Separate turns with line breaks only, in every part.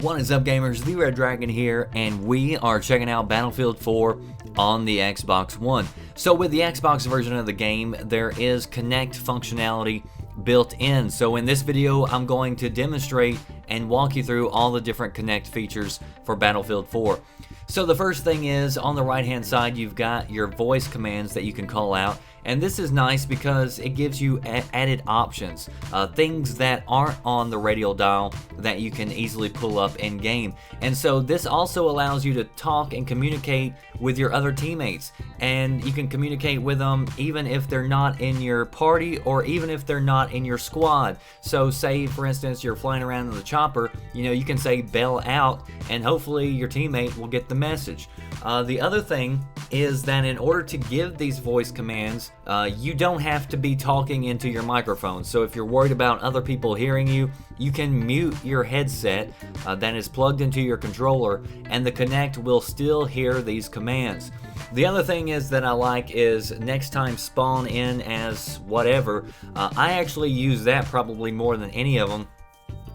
What is up, gamers? The Red Dragon here, and we are checking out Battlefield 4 on the Xbox One. So with the Xbox version of the game, there is Kinect functionality built in. So in this video, I'm going to demonstrate and walk you through all the different Kinect features for Battlefield 4. So the first thing is, on the right hand side, you've got your voice commands that you can call out. And this is nice because it gives you added options, things that aren't on the radial dial that you can easily pull up in game. And so this also allows you to talk and communicate with your other teammates, and you can communicate with them even if they're not in your party or even if they're not in your squad. So say for instance you're flying around in the chopper, you can say bail out, and hopefully your teammate will get the message. The other thing is that in order to give these voice commands, you don't have to be talking into your microphone. So if you're worried about other people hearing you, you can mute your headset that is plugged into your controller, and the Kinect will still hear these commands. The other thing is that I like is next time spawn in as whatever. I actually use that probably more than any of them,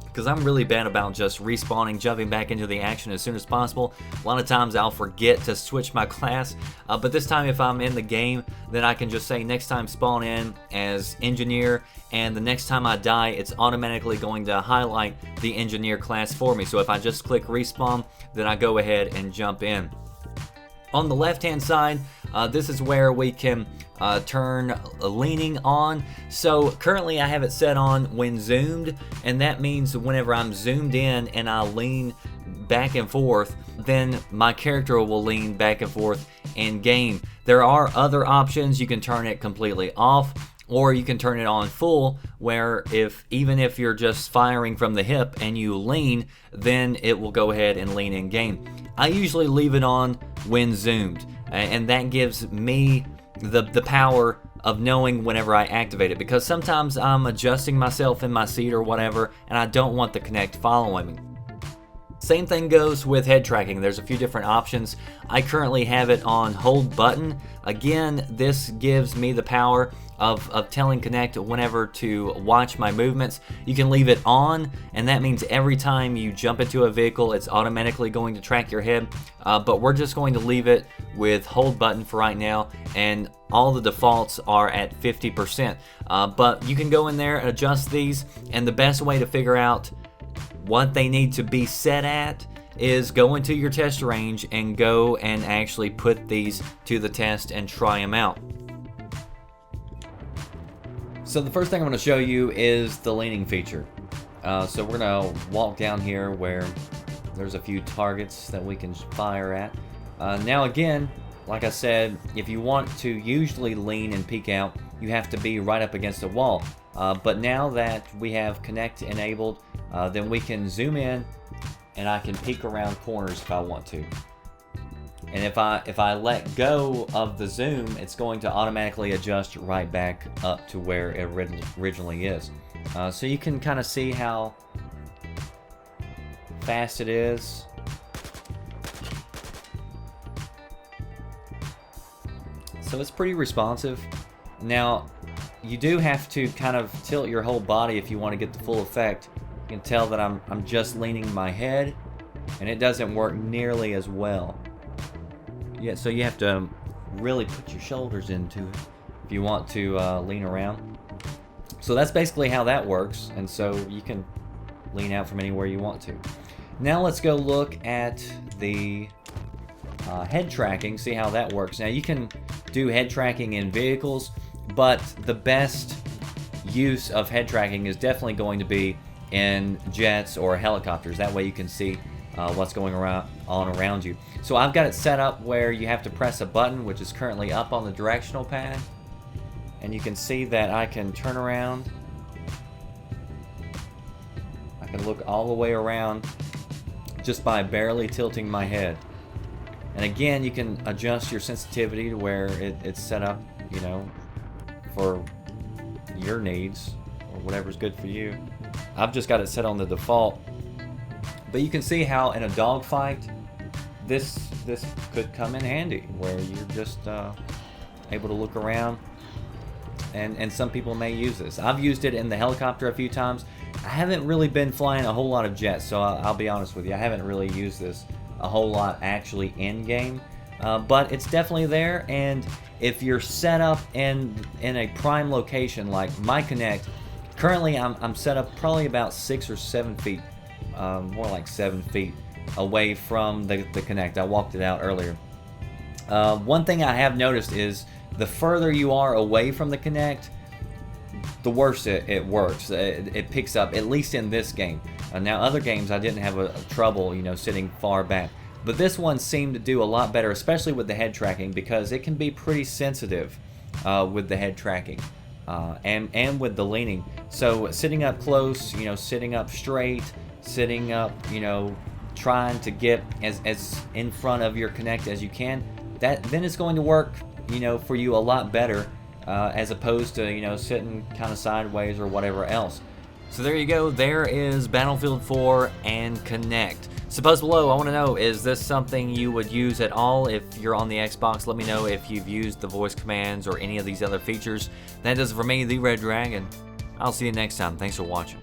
because I'm really bad about just respawning, jumping back into the action as soon as possible. A lot of times I'll forget to switch my class, but this time if I'm in the game, then I can just say next time spawn in as engineer, and the next time I die, it's automatically going to highlight the engineer class for me. So if I just click respawn, then I go ahead and jump in. On the left hand side, this is where we can turn leaning on. So currently I have it set on when zoomed, and that means whenever I'm zoomed in and I lean back and forth, then my character will lean back and forth in game. There are other options. You can turn it completely off, or you can turn it on full, where even if you're just firing from the hip and you lean, then it will go ahead and lean in game. I usually leave it on when zoomed, and that gives me the power of knowing whenever I activate it, because sometimes I'm adjusting myself in my seat or whatever, and I don't want the Kinect following me. Same thing goes with head tracking. There's a few different options. I currently have it on hold button. Again, this gives me the power of telling Kinect whenever to watch my movements. You can leave it on, and that means every time you jump into a vehicle, it's automatically going to track your head. But we're just going to leave it with hold button for right now, and all the defaults are at 50%. But you can go in there and adjust these, and the best way to figure out what they need to be set at is go into your test range and go and actually put these to the test and try them out. So the first thing I'm going to show you is the leaning feature. So we're going to walk down here where there's a few targets that we can fire at. Now again, like I said, if you want to usually lean and peek out, you have to be right up against a wall. But now that we have Kinect enabled, then we can zoom in and I can peek around corners if I want to. And if I let go of the zoom, it's going to automatically adjust right back up to where it originally is. So you can kind of see how fast it is. So it's pretty responsive. Now, you do have to kind of tilt your whole body if you want to get the full effect. You can tell that I'm just leaning my head, and it doesn't work nearly as well. Yeah, so you have to really put your shoulders into it if you want to lean around. So that's basically how that works, and so you can lean out from anywhere you want to. Now let's go look at the head tracking, see how that works. Now you can do head tracking in vehicles, but the best use of head tracking is definitely going to be in jets or helicopters. That way you can see what's going on around you. So I've got it set up where you have to press a button, which is currently up on the directional pad, and you can see that I can turn around. I can look all the way around just by barely tilting my head. And again, you can adjust your sensitivity to where it's set up, for your needs or whatever's good for you. I've just got it set on the default. But you can see how in a dogfight, this could come in handy, where you're just able to look around, and some people may use this. I've used it in the helicopter a few times, I haven't really been flying a whole lot of jets, so I'll be honest with you, I haven't really used this a whole lot actually in game, but it's definitely there. And if you're set up in a prime location like my Kinect, currently I'm set up probably about 6 or 7 feet, more like 7 feet away from the Kinect. I walked it out earlier. One thing I have noticed is the further you are away from the Kinect, the worse it works. It picks up, at least in this game. Now other games I didn't have a trouble, you know, sitting far back, but this one seemed to do a lot better, especially with the head tracking, because it can be pretty sensitive with the head tracking and with the leaning. So sitting up close, you know, sitting up straight, sitting up, you know, trying to get as in front of your Kinect as you can, then it's going to work, you know, for you a lot better, as opposed to, you know, sitting kind of sideways or whatever else. So there you go. There is Battlefield 4 and Kinect. Suppose below, I want to know, is this something you would use at all if you're on the Xbox? Let me know if you've used the voice commands or any of these other features. That does it for me, the Red Dragon. I'll see you next time. Thanks for watching.